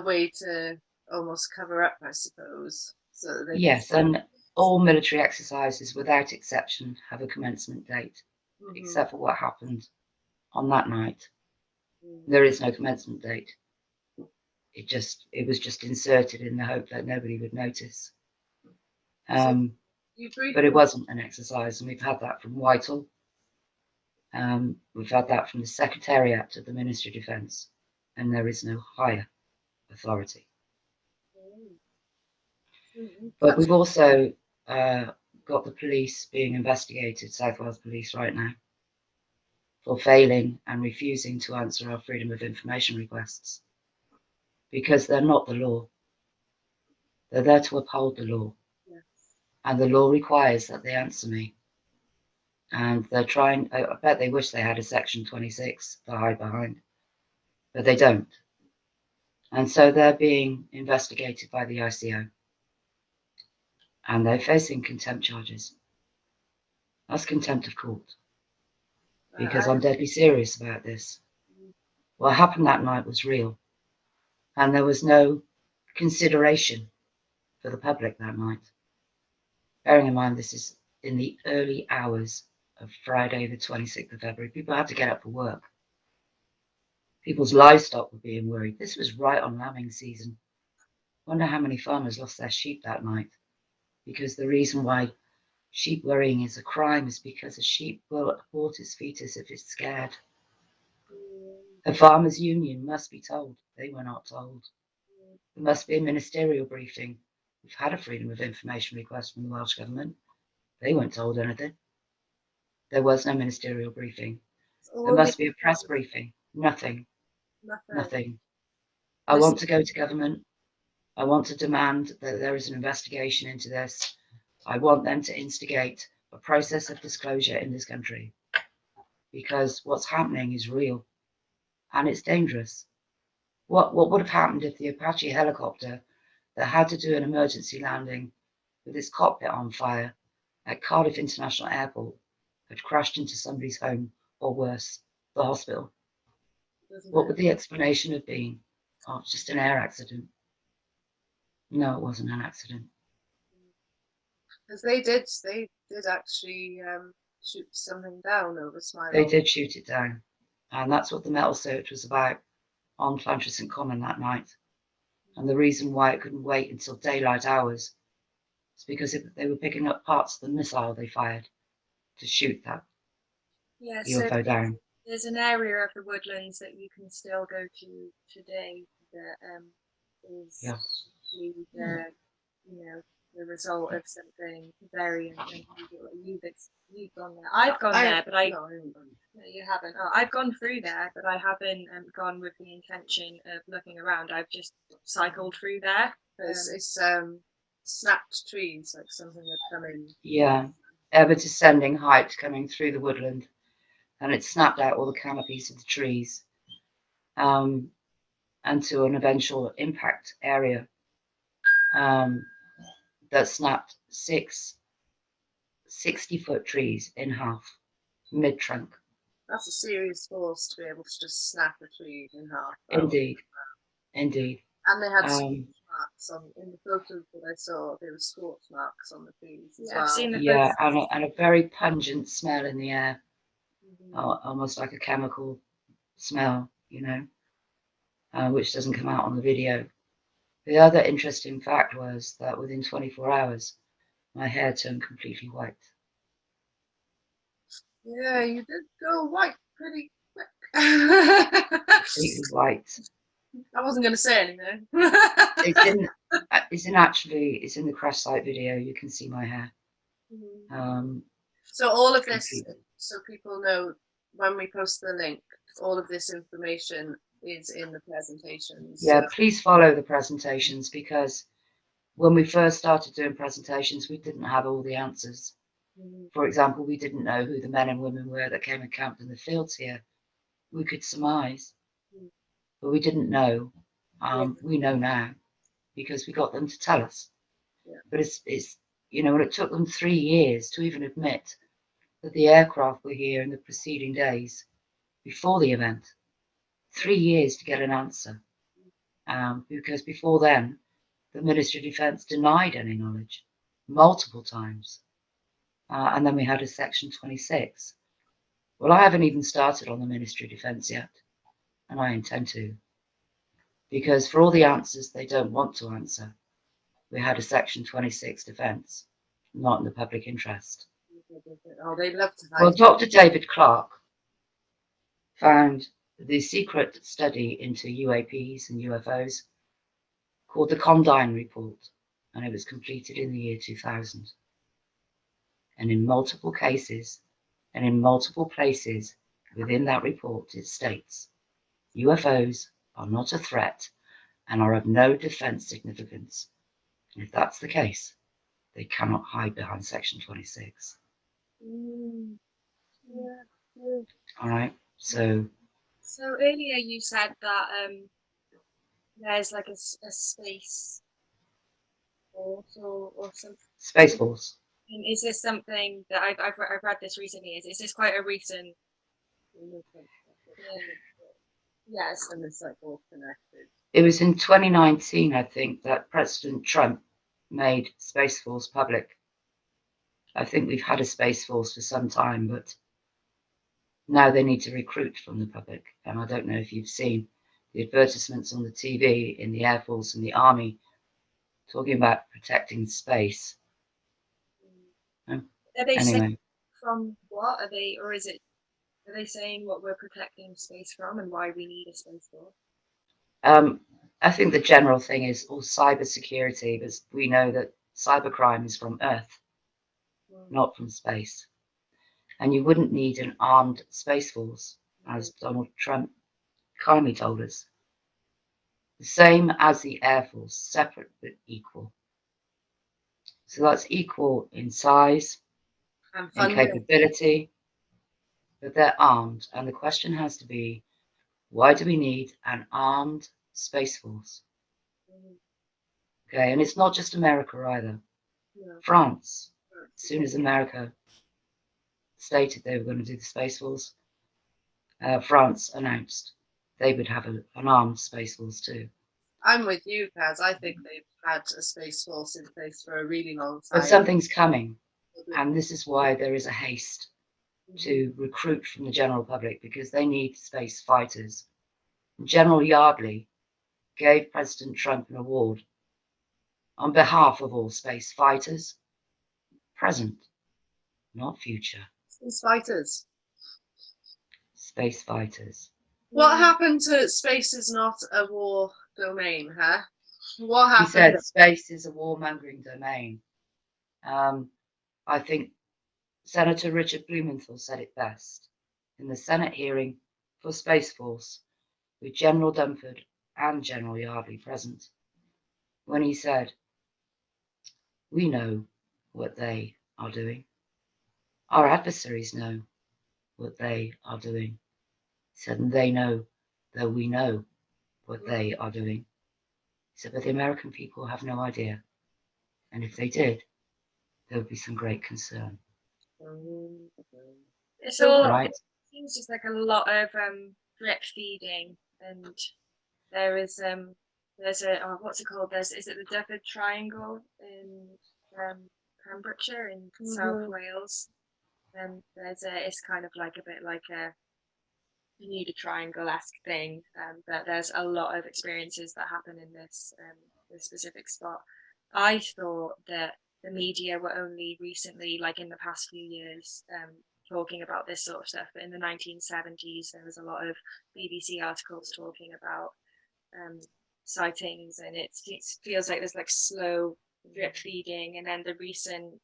way to almost cover up, I suppose. So they Yes, and all military exercises, without exception, have a commencement date, except for what happened on that night. There is no commencement date. It was just inserted in the hope that nobody would notice. But it wasn't an exercise, and we've had that from Whitehall. We've had that from the Secretariat of the Ministry of Defence, and there is no higher authority. But we've also got the police being investigated, South Wales Police, right now, for failing and refusing to answer our freedom of information requests, because they're not the law. They're there to uphold the law. Yes. And the law requires that they answer me. And they're trying, I bet they wish they had a section 26 to hide behind, but they don't. And so they're being investigated by the ICO. And they're facing contempt charges. That's contempt of court, because I'm deadly serious about this. What happened that night was real, and there was no consideration for the public that night. Bearing in mind this is in the early hours of Friday the 26th of February. People had to get up for work. People's livestock were being worried. This was right on lambing season. Wonder how many farmers lost their sheep that night, because the reason why sheep worrying is a crime is because a sheep will abort its fetus if it's scared. The farmers' union must be told. They were not told. There must be a ministerial briefing. We've had a freedom of information request from the Welsh Government. They weren't told anything. There was no ministerial briefing. There must be a press briefing. Nothing. Nothing. I want to go to government. I want to demand that there is an investigation into this. I want them to instigate a process of disclosure in this country, because what's happening is real and it's dangerous. What would have happened if the Apache helicopter that had to do an emergency landing with its cockpit on fire at Cardiff International Airport had crashed into somebody's home, or worse, the hospital? What would the explanation have been? Oh, it's just an air accident. No, it wasn't an accident. Because they did actually shoot something down over Smile. They did shoot it down, and that's what the metal search was about on Llantrisant Common that night. And the reason why it couldn't wait until daylight hours is because they were picking up parts of the missile they fired to shoot that UFO down. There's an area of the woodlands that you can still go to today that is the result of something very unusual. You've gone there. I've gone there, but no, you haven't. Oh, I've gone through there, but I haven't gone with the intention of looking around. I've just cycled through there. It's snapped trees, like something had come in. Yeah, ever descending height coming through the woodland, and it snapped out all the canopies of the trees, and to an eventual impact area that snapped 6 60-foot trees in half, mid-trunk. That's a serious force to be able to just snap a tree in half. Indeed. And they had marks in the photos that I saw. There were scorch marks on the trees as well. I've seen the and a very pungent smell in the air, almost like a chemical smell, which doesn't come out on the video. The other interesting fact was that within 24 hours, my hair turned completely white. Yeah, you did go white pretty quick. Completely white. I wasn't going to say anything. It's in the crash site video. You can see my hair. So all of this, so people know, when we post the link, all of this information is in the presentations. Yeah, please follow the presentations, because when we first started doing presentations, we didn't have all the answers. For example, we didn't know who the men and women were that came and camped in the fields here. We could surmise, but we didn't know. We know now because we got them to tell us. But it's it took them 3 years to even admit that the aircraft were here in the preceding days before the event. 3 years to get an answer, because before then, the Ministry of Defence denied any knowledge multiple times. And then we had a Section 26. Well, I haven't even started on the Ministry of Defence yet, and I intend to, because for all the answers they don't want to answer, we had a Section 26 defence, not in the public interest. Oh, they'd love to hide. Well, Dr. David Clarke found the secret study into UAPs and UFOs called the Condign Report, and it was completed in the year 2000. And in multiple cases and in multiple places within that report, it states UFOs are not a threat and are of no defence significance. And if that's the case, they cannot hide behind Section 26. All right, so earlier you said that there's like a space force or something. Space Force. And is this something that I've read this recently? Is this quite a recent? Yes. And it's like all connected. It was in 2019, I think, that President Trump made Space Force public. I think we've had a Space Force for some time, but now they need to recruit from the public. And I don't know if you've seen the advertisements on the TV in the Air Force and the Army talking about protecting space. Are they saying Anyway, from what are they, or is it? Are they saying what we're protecting space from and why we need a space force? I think the general thing is all cyber security, because we know that cybercrime is from Earth, not from space. And you wouldn't need an armed space force, as Donald Trump kindly told us. The same as the Air Force, separate but equal. So that's equal in size And and capability, but they're armed. And the question has to be, why do we need an armed space force? Okay, and it's not just America either. France, as soon as America stated they were going to do the Space Force, France announced they would have an armed Space Force too. I'm with you, Caz. I think they've had a space force in place for a really long time. But something's coming, and this is why there is a haste to recruit from the general public, because they need space fighters. General Yardley gave President Trump an award on behalf of all space fighters, present, not future. Space fighters. Space fighters. What happened to space is not a war domain, huh? What happened? He said space is a warmongering domain. I think Senator Richard Blumenthal said it best in the Senate hearing for Space Force, with General Dunford and General Yardley present, when he said, "We know what they are doing. Our adversaries know what they are doing." He said, "And they know that we know what they are doing." He said, "But the American people have no idea. And if they did, there would be some great concern." It's all Right? It seems just like a lot of drip feeding, and there's a what's it called? Is it the Devon Triangle in Pembrokeshire in South Wales? It's kind of like a bit like a Bermuda Triangle-esque thing, but there's a lot of experiences that happen in this specific spot. I thought that the media were only recently, like in the past few years, talking about this sort of stuff. But in the 1970s, there was a lot of BBC articles talking about sightings, and it feels like there's like slow drip feeding, and then the recent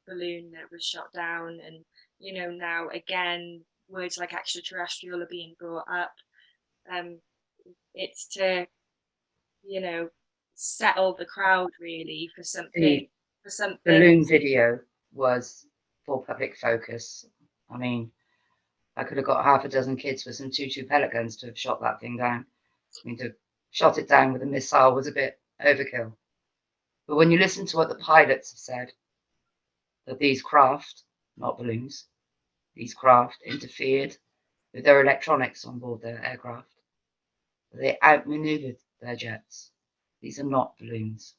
balloon that was shot down, and now again words like extraterrestrial are being brought up. It's to settle the crowd really for something. The balloon video was for public focus. I mean, I could have got half a dozen kids with some 2-2 pellet guns to have shot that thing down. I mean, to have shot it down with a missile was a bit overkill. But when you listen to what the pilots have said, that these craft, not balloons, these craft interfered with their electronics on board their aircraft. They outmaneuvered their jets. These are not balloons.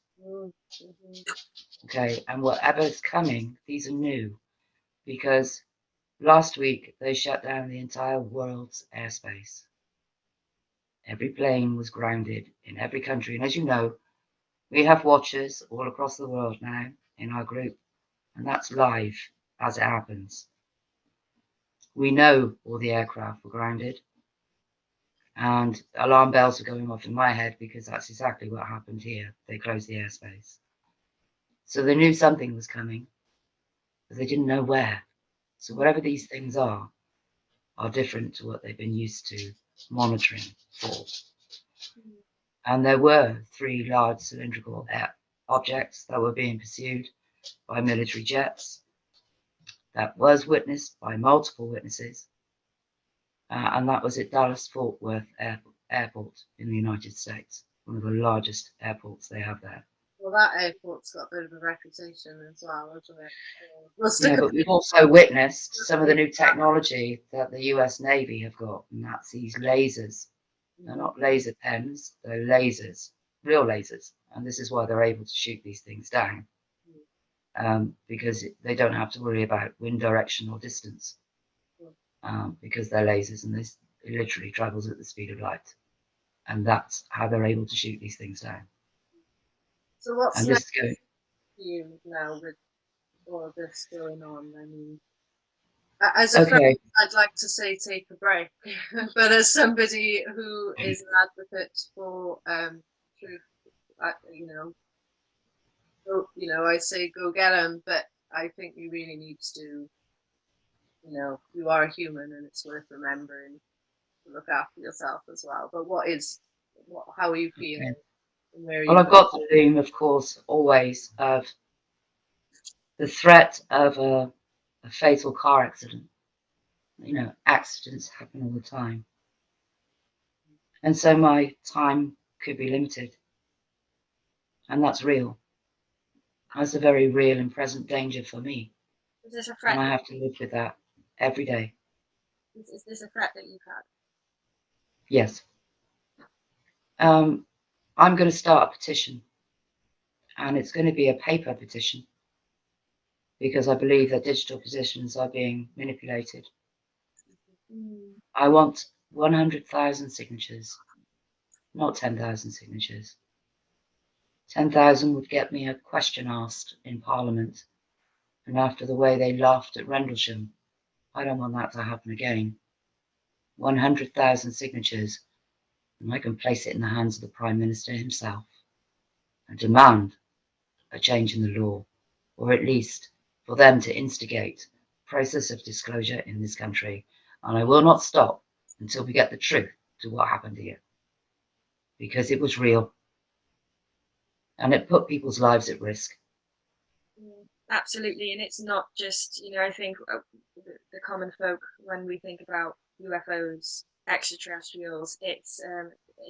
Okay, and whatever's coming, these are new, because last week they shut down the entire world's airspace. Every plane was grounded in every country, and as you know, we have watchers all across the world now in our group, and that's live as it happens. We know all the aircraft were grounded, and alarm bells are going off in my head, because that's exactly what happened here. They closed the airspace. So they knew something was coming, but they didn't know where. So whatever these things are different to what they've been used to monitoring for. And there were 3 large cylindrical objects that were being pursued by military jets. That was witnessed by multiple witnesses. And that was at Dallas-Fort Worth Airport in the United States, one of the largest airports they have there. Well, that airport's got a bit of a reputation as well, hasn't it? Yeah, but we've also witnessed some of the new technology that the US Navy have got, and that's these lasers. They're not laser pens, they're lasers, real lasers. And this is why they're able to shoot these things down, because they don't have to worry about wind direction or distance, because they're lasers and this it literally travels at the speed of light. And that's how they're able to shoot these things down. So what's And next this is for you now with all of this going on? I mean, as a friend, okay. I'd like to say take a break, but as somebody who is an advocate for truth, I say go get them, but I think you really need to, you are a human and it's worth remembering to look after yourself as well. But how are you feeling? And where are Well, you I've got the theme, of course, always of the threat of a fatal car accident. Accidents happen all the time. And so my time could be limited. And that's real. That's a very real and present danger for me. Is this a threat? And I have to live with that every day. Is this a threat that you've had? Yes. I'm going to start a petition. And it's going to be a paper petition. Because I believe that digital petitions are being manipulated. I want 100,000 signatures, not 10,000 signatures. 10,000 would get me a question asked in Parliament. And after the way they laughed at Rendlesham, I don't want that to happen again. 100,000 signatures, and I can place it in the hands of the Prime Minister himself and demand a change in the law, or at least for them to instigate a process of disclosure in this country. And I will not stop until we get the truth to what happened here, because it was real and it put people's lives at risk. Absolutely, and it's not just, I think the common folk, when we think about UFOs, extraterrestrials, it's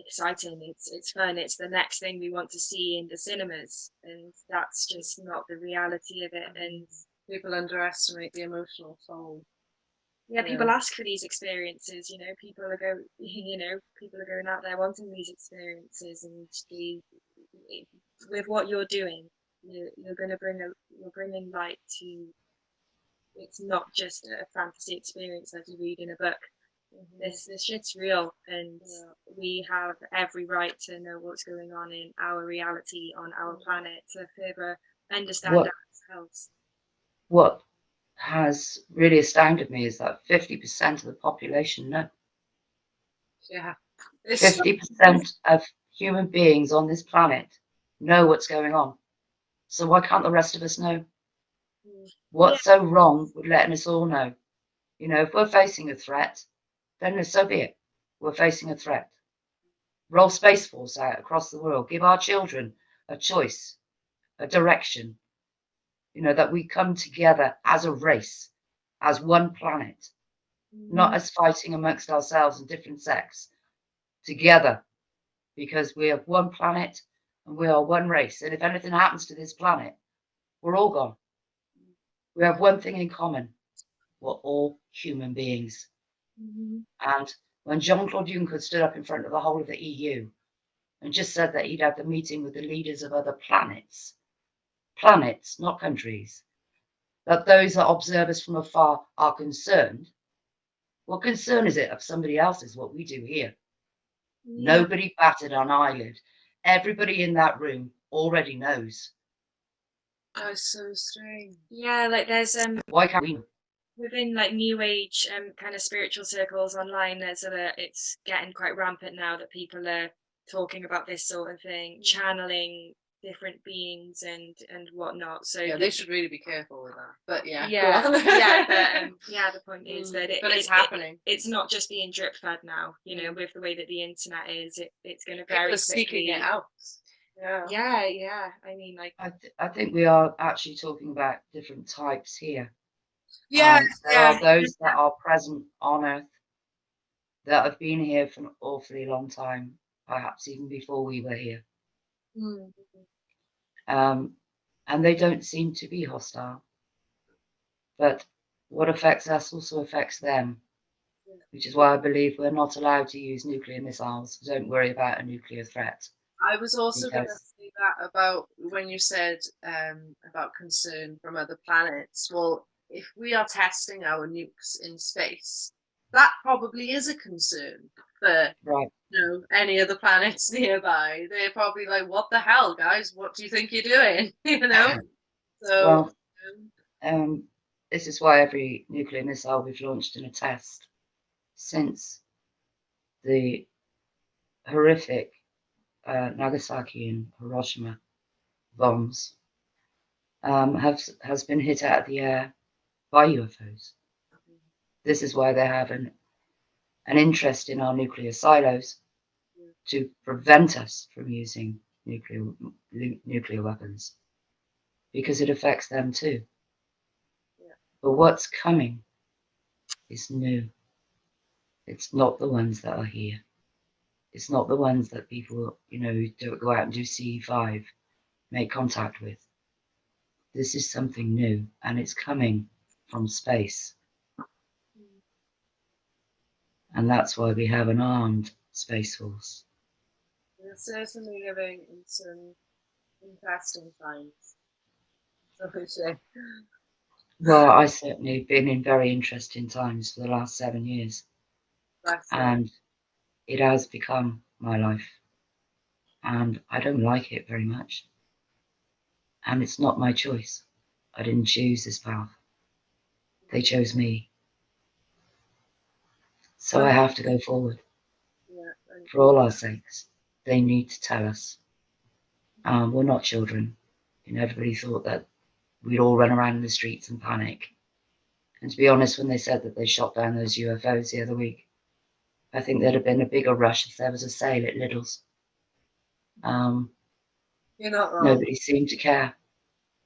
exciting, it's fun, it's the next thing we want to see in the cinemas, and that's just not the reality of it. And people underestimate the emotional toll. Yeah, people ask for these experiences. People are going out there wanting these experiences, and with what you're doing, you're bringing light to. It's not just a fantasy experience that you read in a book. This shit's real, and we have every right to know what's going on in our reality on our planet to further understand ourselves. What has really astounded me is that 50% of the population know. Yeah. 50% of human beings on this planet know what's going on. So why can't the rest of us know? What's so wrong with letting us all know? If we're facing a threat, then so be it. We're facing a threat. Roll Space Force out across the world. Give our children a choice, a direction. That we come together as a race, as one planet, not as fighting amongst ourselves and different sects, together, because we have one planet and we are one race. And if anything happens to this planet, we're all gone. We have one thing in common. We're all human beings. And when Jean-Claude Juncker stood up in front of the whole of the EU and just said that he'd had the meeting with the leaders of other planets, not countries, that those that observe us from afar are concerned. What concern is it of somebody else's, what we do here? Nobody batted an eyelid. Everybody in that room already knows. That's so strange. Yeah, like there's why can't we? Within like new age kind of spiritual circles online, it's getting quite rampant now that people are talking about this sort of thing, channeling different beings and whatnot. So they should really be careful with that. But the point is that it's happening. It's not just being drip fed now. With the way that the internet is, it's going to very quickly seeking it out. Yeah. I mean, like I think we are actually talking about different types here. There are those that are present on Earth that have been here for an awfully long time, perhaps even before we were here. And they don't seem to be hostile. But what affects us also affects them, which is why I believe we're not allowed to use nuclear missiles. Don't worry about a nuclear threat. I was also going to Because say that about when you said about concern from other planets. Well, if we are testing our nukes in space, that probably is a concern for right, any other planets nearby. They're probably like, "What the hell, guys? What do you think you're doing?" So, well, this is why every nuclear missile we've launched in a test since the horrific Nagasaki and Hiroshima bombs has been hit out of the air by UFOs. This is why they have an interest in our nuclear silos to prevent us from using nuclear weapons, because it affects them too. But what's coming is new. It's not the ones that are here. It's not the ones that people, who go out and do CE5 make contact with. This is something new, and it's coming from space. And that's why we have an armed Space Force. we're certainly living in some interesting times. So we say. Well, I certainly have been in very interesting times for the last 7 years, and it has become my life, and I don't like it very much, and it's not my choice. I didn't choose this path. They chose me. So I have to go forward. For all our sakes, they need to tell us. We're not children. Everybody thought that we'd all run around in the streets and panic. And to be honest, when they said that they shot down those UFOs the other week, I think there'd have been a bigger rush if there was a sale at Lidl's. You're not wrong. Nobody seemed to care.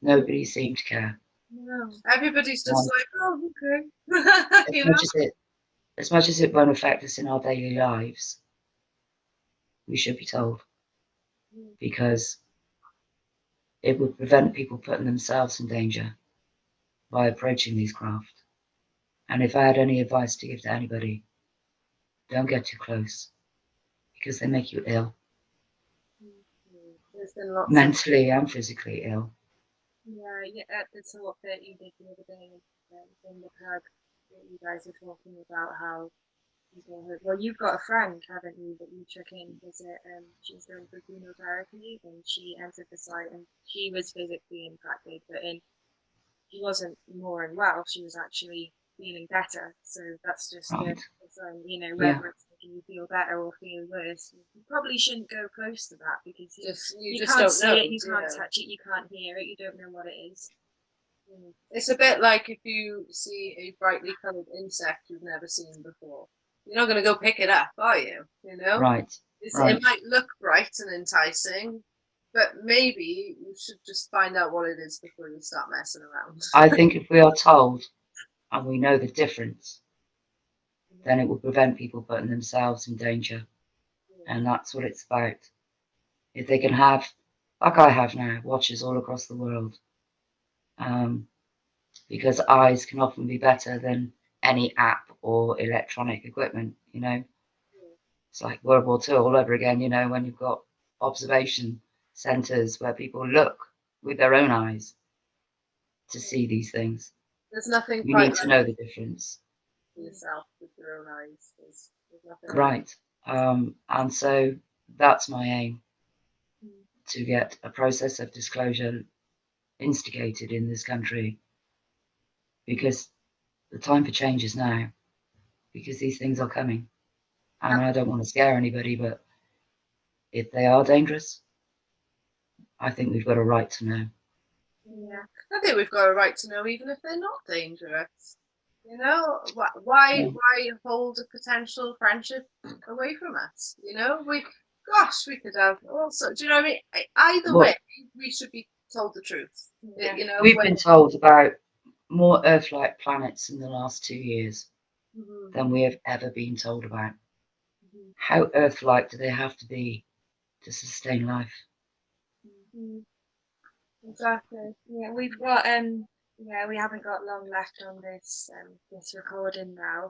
Nobody seemed to care. No. Everybody's just like, oh, okay. As much as it won't affect us in our daily lives, we should be told, because it would prevent people putting themselves in danger by approaching these craft. And if I had any advice to give to anybody, don't get too close, because they make you ill. There's been lots mentally and physically ill. Yeah, at the talk that you did the other day in the pub, you guys are talking about how people well, you've got a friend, haven't you, that you took in visit, she's going for chemotherapy, and she entered the site and she was physically impacted, but she wasn't more unwell, she was actually feeling better. So that's just Right. whether it's making you feel better or feel worse, you probably shouldn't go close to that, because you just can't see it, you can't touch it, you can't hear it, you don't know what it is. It's a bit like if you see a brightly coloured insect you've never seen before. You're not going to go pick it up, are you? Right. It might look bright and enticing, but maybe you should just find out what it is before you start messing around. I think if we are told and we know the difference, then it will prevent people putting themselves in danger. And that's what it's about. If they can have, like I have now, watches all across the world, because eyes can often be better than any app or electronic equipment, It's like World War II all over again, when you've got observation centres where people look with their own eyes to see these things. There's nothing You need to know the difference. Yourself with your own eyes. There's nothing right. And so that's my aim, to get a process of disclosure instigated in this country, because the time for change is now, because these things are coming. And I don't want to scare anybody, but if they are dangerous, I think we've got a right to know. Yeah, I think we've got a right to know, even if they're not dangerous. Why hold a potential friendship away from us? We could have also. Do you know what I mean? Either way, we should be told the truth. Yeah. We've been told about more Earth-like planets in the last 2 years than we have ever been told about. How Earth-like do they have to be to sustain life? Exactly. Yeah, we've got yeah, we haven't got long left on this recording now.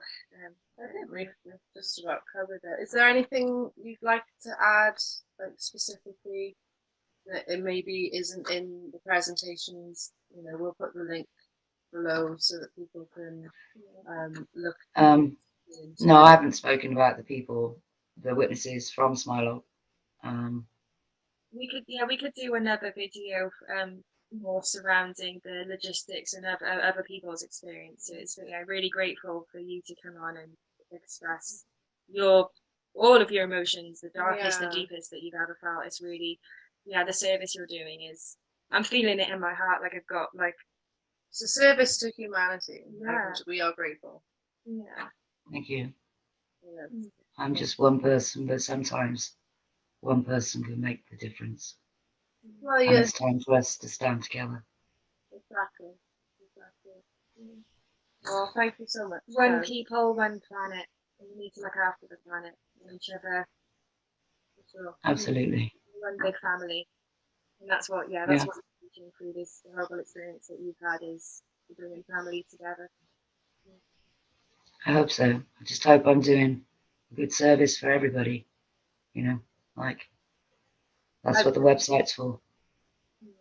I think we've just about covered it. Is there anything you'd like to add, like specifically, that it maybe isn't in the presentations? You know, we'll put the link below so that people can look into No, it. I haven't spoken about the witnesses from Smilo. We could do another video more surrounding the logistics and other people's experiences. But yeah, really grateful for you to come on and express your all of your emotions, the darkest and Yeah. deepest that you've ever felt. It's really, yeah, the service you're doing is, I'm feeling it in my heart. Like I've got like, It's a service to humanity, Yeah. and we are grateful. yeah, Thank you. Yeah. I'm just one person, but sometimes one person can make the difference. Well, And yeah, it's time for us to stand together. exactly. Well, thank you so much. one people, one planet. And we need to look after the planet and each other. Sure. Absolutely. One big family. And that's what, yeah, that's what I'm teaching through this horrible experience that you've had is bringing family together. I hope so. I just hope I'm doing a good service for everybody. You know, like that's what the website's for.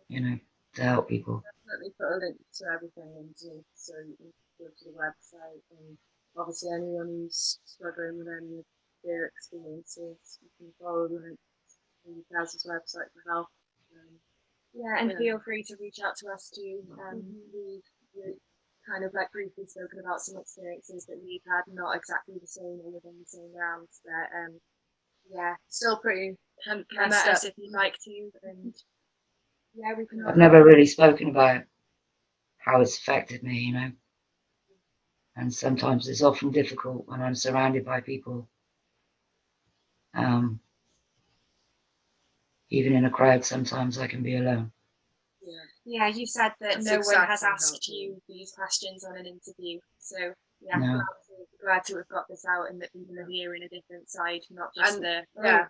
You know, to help people. Definitely put a link to everything into so you can go to the website, and obviously anyone who's struggling with any of their experiences, you can follow the link to Caz's website for help. Yeah, and feel free to reach out to us too. We've kind of like briefly spoken about some experiences that we've had, not exactly the same or within the same realms, but yeah, Still pretty come messed at us up. if you'd like to, and yeah, we can. I've never really spoken about how it's affected me, you know. And sometimes it's often difficult when I'm surrounded by people. Even in a crowd, sometimes I can be alone. Yeah, you said that That's no one has exactly how asked it you these questions on an interview, so yeah, No. glad to have got this out and that people are hearing a different side, not just And, the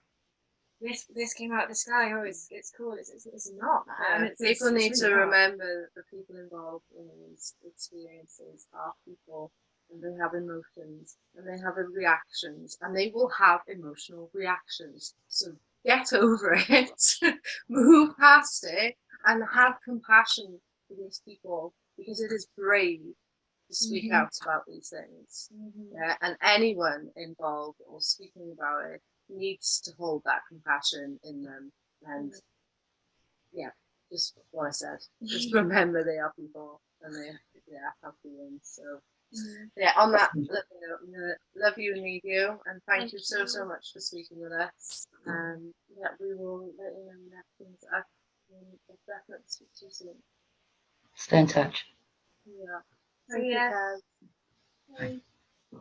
this came out of the sky. Oh, it's cool. It's not, man. People need really to not. remember that the people involved in these experiences are people, and they have emotions, and they have reactions, and they will have emotional reactions. So get over it, move past it, and have compassion for these people, because it is brave to speak out about these things. Yeah, and anyone involved or speaking about it needs to hold that compassion in them, and yeah, just what I said. Just remember they are people, and they have feelings. So yeah, on that, let me know. I'm gonna love you and need you, and thank you so much for speaking with us. And yeah, we will let you know when everything's up. And we'll definitely speak to you soon. Stay in touch. Yeah. Thank you, Yeah. Caz. Bye.